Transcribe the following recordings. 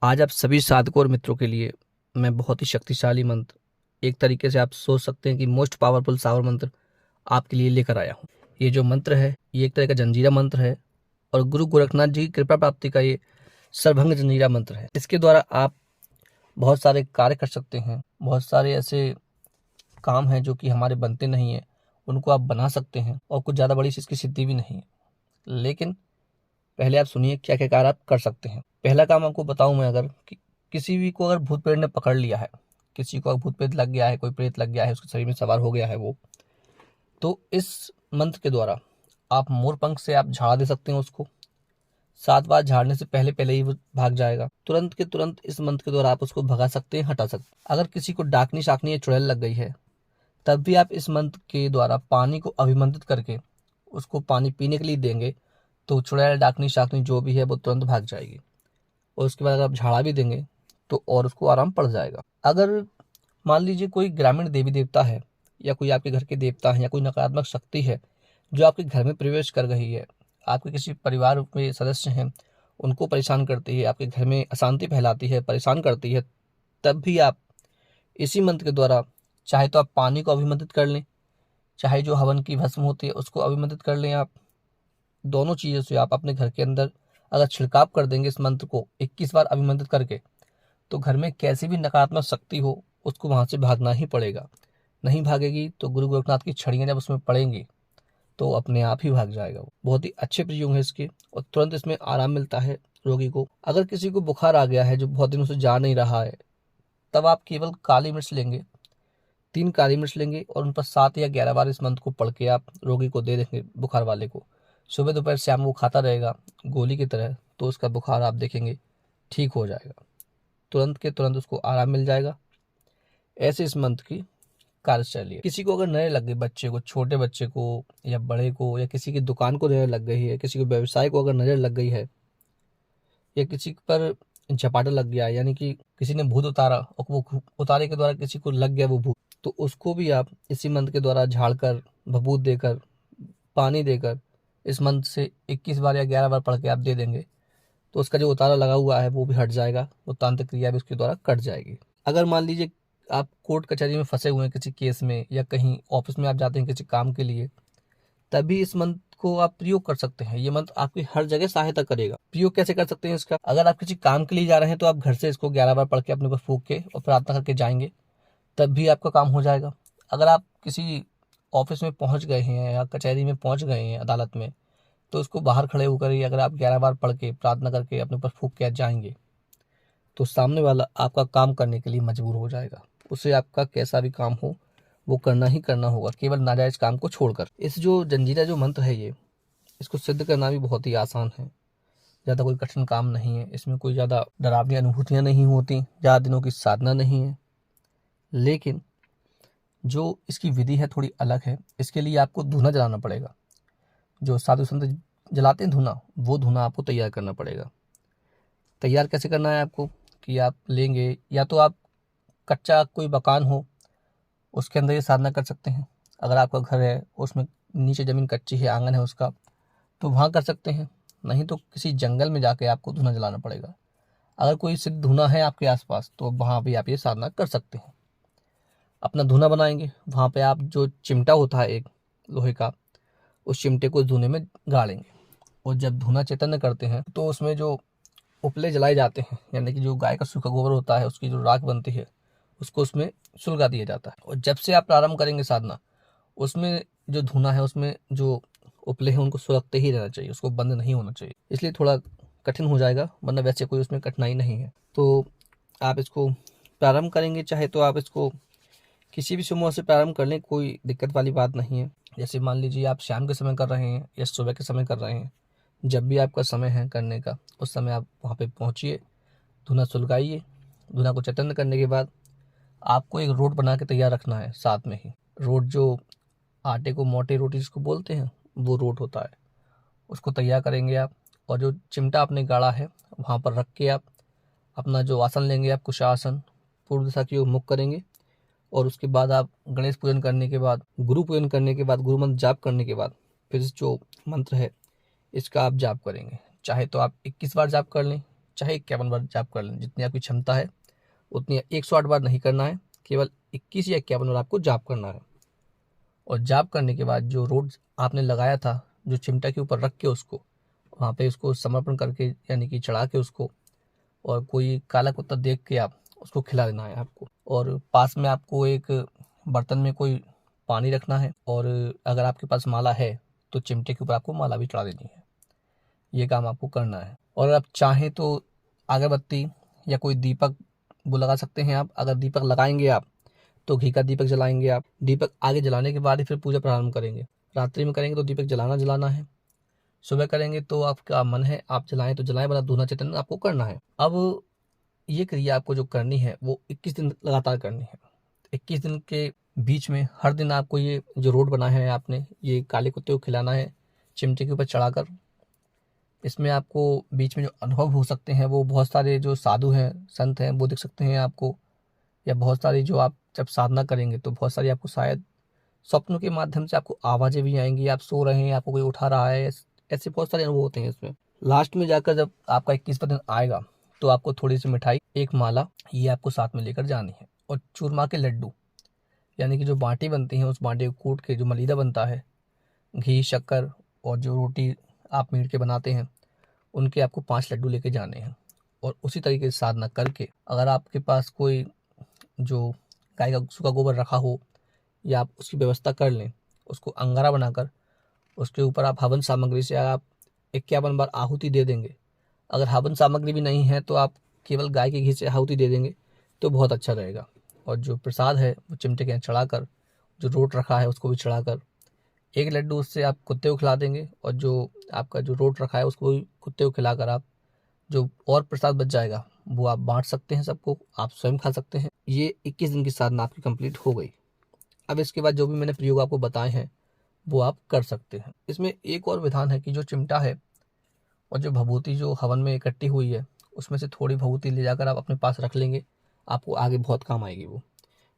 आज आप सभी साधकों और मित्रों के लिए मैं बहुत ही शक्तिशाली मंत्र, एक तरीके से आप सोच सकते हैं कि मोस्ट पावरफुल सावर मंत्र आपके लिए लेकर आया हूँ। ये जो मंत्र है ये एक तरह का जंजीरा मंत्र है और गुरु गोरखनाथ जी की कृपा प्राप्ति का ये सर्वभंग जंजीरा मंत्र है। इसके द्वारा आप बहुत सारे कार्य कर सकते हैं। बहुत सारे ऐसे काम हैं जो कि हमारे बनते नहीं है, उनको आप बना सकते हैं और कुछ ज़्यादा बड़ी चीज़ की सिद्धि भी नहीं है। लेकिन पहले आप सुनिए क्या क्या कार्य आप कर सकते हैं। पहला काम आपको बताऊं मैं, अगर किसी भी को अगर भूत प्रेत ने पकड़ लिया है, किसी को भूत प्रेत लग गया है, कोई प्रेत लग गया है, उसके शरीर में सवार हो गया है वो, तो इस मंत्र के द्वारा आप मोर पंख से आप झाड़ दे सकते हैं उसको। 7 बार झाड़ने से पहले पहले ही वो भाग जाएगा। तुरंत के तुरंत इस मंत्र के द्वारा आप उसको भगा सकते हैं, हटा सकते हैं। अगर किसी को डाकनी शाकनी या चुड़ैल लग गई है तब भी आप इस मंत्र के द्वारा पानी को अभिमंत्रित करके उसको पानी पीने के लिए देंगे तो चुड़ैल डाकनी शाकनी जो भी है वो तुरंत भाग जाएगी। और उसके बाद अगर आप झाड़ा भी देंगे तो और उसको आराम पड़ जाएगा। अगर मान लीजिए कोई ग्रामीण देवी देवता है या कोई आपके घर के देवता है या कोई नकारात्मक शक्ति है जो आपके घर में प्रवेश कर गई है, आपके किसी परिवार में सदस्य हैं उनको परेशान करती है, आपके घर में अशांति फैलाती है, परेशान करती है, तब भी आप इसी मंत्र के द्वारा चाहे तो आप पानी को अभिमंत्रित कर लें, चाहे जो हवन की भस्म होती है उसको अभिमंत्रित कर लें। आप दोनों चीज़ों से आप अपने घर के अंदर अगर छिड़काव कर देंगे इस मंत्र को 21 बार अभिमंत्रित करके, तो घर में कैसी भी नकारात्मक शक्ति हो उसको वहां से भागना ही पड़ेगा। नहीं भागेगी तो गुरु गोरखनाथ की छड़ियां जब उसमें पड़ेंगी तो अपने आप ही भाग जाएगा वो। बहुत ही अच्छे प्रयोग है इसके और तुरंत इसमें आराम मिलता है रोगी को। अगर किसी को बुखार आ गया है जो बहुत दिनों से जा नहीं रहा है, तब आप केवल काली मिर्च लेंगे, 3 काली मिर्च लेंगे और उन पर 7 या 11 बार इस मंत्र को पढ़ के आप रोगी को दे देंगे, बुखार वाले को। सुबह दोपहर शाम वो खाता रहेगा गोली की तरह, तो उसका बुखार आप देखेंगे ठीक हो जाएगा। तुरंत के तुरंत उसको आराम मिल जाएगा। ऐसे इस मंत्र की कार्यशैली है। किसी को अगर नजर लग गई, बच्चे को, छोटे बच्चे को या बड़े को, या किसी की दुकान को नजर लग गई है, किसी को व्यवसाय को अगर नजर लग गई है, या किसी पर झपाटा लग गया है, यानी कि किसी ने भूत उतारा और वो उतारे के द्वारा किसी को लग गया वो भूत, तो उसको भी आप इसी मंत्र के द्वारा झाड़कर, भभूत देकर, पानी देकर इस मंत्र से 21 बार या 11 बार पढ़ के आप दे देंगे तो उसका जो उतारा लगा हुआ है वो भी हट जाएगा, वो तांत्रिक क्रिया भी उसके द्वारा कट जाएगी। अगर मान लीजिए आप कोर्ट कचहरी में फंसे हुए हैं किसी केस में, या कहीं ऑफिस में आप जाते हैं किसी काम के लिए, तभी इस मंत्र को आप प्रयोग कर सकते हैं। ये मंत्र आपकी हर जगह सहायता करेगा। प्रयोग कैसे कर सकते हैं इसका? अगर आप किसी काम के लिए जा रहे हैं तो आप घर से इसको 11 बार पढ़ के अपने ऊपर फूंक के और प्रार्थना करके जाएंगे, तब भी आपका काम हो जाएगा। अगर आप किसी ऑफिस में पहुंच गए हैं या कचहरी में पहुंच गए हैं, अदालत में, तो उसको बाहर खड़े होकर ही अगर आप 11 बार पढ़ के प्रार्थना करके अपने ऊपर फूंक के जाएंगे तो सामने वाला आपका काम करने के लिए मजबूर हो जाएगा। उसे आपका कैसा भी काम हो वो करना ही करना होगा, केवल नाजायज काम को छोड़कर। इस जो जंजीरा जो मंत्र है ये, इसको सिद्ध करना भी बहुत ही आसान है। ज़्यादा कोई कठिन काम नहीं है, इसमें कोई ज़्यादा डरावनी अनुभूतियाँ नहीं होती, ज़्यादा दिनों की साधना नहीं है। लेकिन जो इसकी विधि है थोड़ी अलग है। इसके लिए आपको धूना जलाना पड़ेगा। जो साधु संत जलाते हैं धूना, वो धूना आपको तैयार करना पड़ेगा। तैयार कैसे करना है आपको कि आप लेंगे, या तो आप कच्चा कोई मकान हो उसके अंदर ये साधना कर सकते हैं। अगर आपका घर है उसमें नीचे ज़मीन कच्ची है, आंगन है उसका, तो वहाँ कर सकते हैं। नहीं तो किसी जंगल में जाके आपको धूना जलाना पड़ेगा। अगर कोई सिद्ध धूना है आपके आसपास तो वहाँ भी आप ये साधना कर सकते हैं। अपना धूना बनाएंगे, वहाँ पे आप जो चिमटा होता है एक लोहे का, उस चिमटे को धुने में गाड़ेंगे। और जब धुना चैतन्य करते हैं तो उसमें जो उपले जलाए जाते हैं, यानी कि जो गाय का सूखा गोबर होता है उसकी जो राख बनती है उसको उसमें सुलगा दिया जाता है। और जब से आप प्रारंभ करेंगे साधना, उसमें जो धुना है उसमें जो उपले हैं उनको सुलगते ही रहना चाहिए, उसको बंद नहीं होना चाहिए। इसलिए थोड़ा कठिन हो जाएगा, वरना वैसे कोई उसमें कठिनाई नहीं है। तो आप इसको प्रारंभ करेंगे, चाहे तो आप इसको किसी भी समय से प्रारंभ कर लें, कोई दिक्कत वाली बात नहीं है। जैसे मान लीजिए आप शाम के समय कर रहे हैं या सुबह के समय कर रहे हैं, जब भी आपका समय है करने का उस समय आप वहाँ पे पहुँचिए, धुना सुलगाइए। धुना को चैतन्य करने के बाद आपको एक रोट बना के तैयार रखना है साथ में ही। रोट जो आटे को मोटे रोटी जिसको बोलते हैं वो रोट होता है, उसको तैयार करेंगे आप। और जो चिमटा आपने गाड़ा है वहाँ पर रख के आप अपना जो आसन लेंगे, आप कुश आसन पूर्व दिशा की ओर मुख करेंगे। और उसके बाद आप गणेश पूजन करने के बाद, गुरु पूजन करने के बाद, गुरु मंत्र जाप करने के बाद फिर जो मंत्र है इसका आप जाप करेंगे। चाहे तो आप 21 बार जाप कर लें, चाहे 51 बार जाप कर लें, जितनी आपकी क्षमता है उतनी। 108 बार नहीं करना है, केवल 21 या 51 बार आपको जाप करना है। और जाप करने के बाद जो रोड आपने लगाया था, जो चिमटा के ऊपर रख के उसको वहाँ पे उसको समर्पण करके, यानी कि चढ़ा के उसको, और कोई काला कुत्ता देख के आप उसको खिला देना है आपको। और पास में आपको एक बर्तन में कोई पानी रखना है, और अगर आपके पास माला है तो चिमटे के ऊपर आपको माला भी चढ़ा देनी है। ये काम आपको करना है। और आप चाहें तो अगरबत्ती या कोई दीपक वो लगा सकते हैं आप। अगर दीपक लगाएंगे आप तो घी का दीपक जलाएंगे आप। दीपक आगे जलाने के बाद ही फिर पूजा प्रारंभ करेंगे। रात्रि में करेंगे तो दीपक जलाना है। सुबह करेंगे तो आपका मन है आप जलाएं तो जलाएं, बना दूना चेतन आपको करना है। अब ये क्रिया आपको जो करनी है वो 21 दिन लगातार करनी है। 21 दिन के बीच में हर दिन आपको ये जो रोड बनाया है आपने, ये काले कुत्ते को खिलाना है चिमटे के ऊपर चढ़ाकर। इसमें आपको बीच में जो अनुभव हो सकते हैं वो बहुत सारे जो साधु हैं, संत हैं, वो दिख सकते हैं आपको। या बहुत सारी जो आप जब साधना करेंगे तो बहुत सारी आपको शायद स्वप्नों के माध्यम से आपको आवाज़ें भी आएंगी। आप सो रहे हैं, आपको कोई उठा रहा है, ऐसे बहुत सारे अनुभव होते हैं इसमें। लास्ट में जाकर जब आपका 21वां दिन आएगा तो आपको थोड़ी सी मिठाई, एक माला, ये आपको साथ में लेकर जानी है। और चूरमा के लड्डू, यानी कि जो बाटी बनती है उस बाटी को कूट के जो मलीदा बनता है, घी, शक्कर और जो रोटी आप मीट के बनाते हैं, उनके आपको 5 लड्डू लेके जाने हैं। और उसी तरीके से साधना करके, अगर आपके पास कोई जो गाय का सूखा गोबर रखा हो या आप उसकी व्यवस्था कर लें, उसको अंगारा बनाकर उसके ऊपर आप हवन सामग्री से आप 51 बार आहुति दे देंगे। अगर हवन सामग्री भी नहीं है तो आप केवल गाय के घी से आहुति दे देंगे तो बहुत अच्छा रहेगा। और जो प्रसाद है वो चिमटे के यहाँ चढ़ाकर, जो रोट रखा है उसको भी चढ़ाकर, एक लड्डू उससे आप कुत्ते को खिला देंगे। और जो आपका जो रोट रखा है उसको भी कुत्ते को खिलाकर आप जो और प्रसाद बच जाएगा वो आप बांट सकते हैं सबको, आप स्वयं खा सकते हैं। ये 21 दिन की साधना आपकी कंप्लीट हो गई। अब इसके बाद जो भी मैंने प्रयोग आपको बताए हैं वो आप कर सकते हैं। इसमें एक और विधान है कि जो चिमटा है और जो भभूति जो हवन में इकट्ठी हुई है उसमें से थोड़ी भभूति ले जाकर आप अपने पास रख लेंगे, आपको आगे बहुत काम आएगी वो।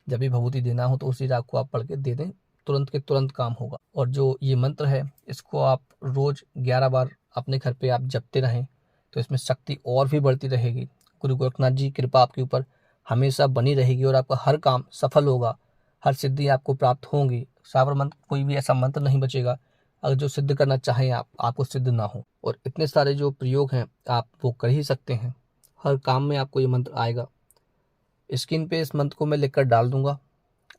जब भी भभूति देना हो तो उसी राग को आप पढ़ के दे दें, तुरंत के तुरंत काम होगा। और जो ये मंत्र है इसको आप रोज 11 बार अपने घर पे आप जपते रहें तो इसमें शक्ति और भी बढ़ती रहेगी। गुरु गोरखनाथ जी की कृपा आपके ऊपर हमेशा बनी रहेगी और आपका हर काम सफल होगा, हर सिद्धि आपको प्राप्त होंगी। सावर मंत्र, कोई भी ऐसा मंत्र नहीं बचेगा अगर जो सिद्ध करना चाहें आप, आपको सिद्ध ना हो। और इतने सारे जो प्रयोग हैं आप वो कर ही सकते हैं, हर काम में आपको ये मंत्र आएगा। स्क्रीन पे इस मंत्र को मैं लिखकर डाल दूंगा,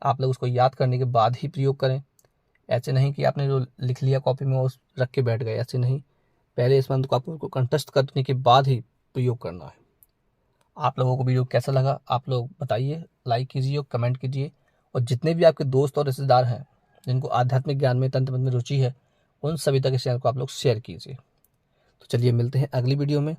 आप लोग उसको याद करने के बाद ही प्रयोग करें। ऐसे नहीं कि आपने जो लिख लिया कॉपी में वो रख के बैठ गए, ऐसे नहीं। पहले इस मंत्र को आपको कंठस्थ करने के बाद ही प्रयोग करना है। आप लोगों को वीडियो कैसा लगा आप लोग बताइए, लाइक कीजिए और कमेंट कीजिए। और जितने भी आपके दोस्त और रिश्तेदार हैं जिनको आध्यात्मिक ज्ञान में, तंत्र मंत्र में रुचि है, उन सभी तक इस चैनल को आप लोग शेयर कीजिए। तो चलिए मिलते हैं अगली वीडियो में।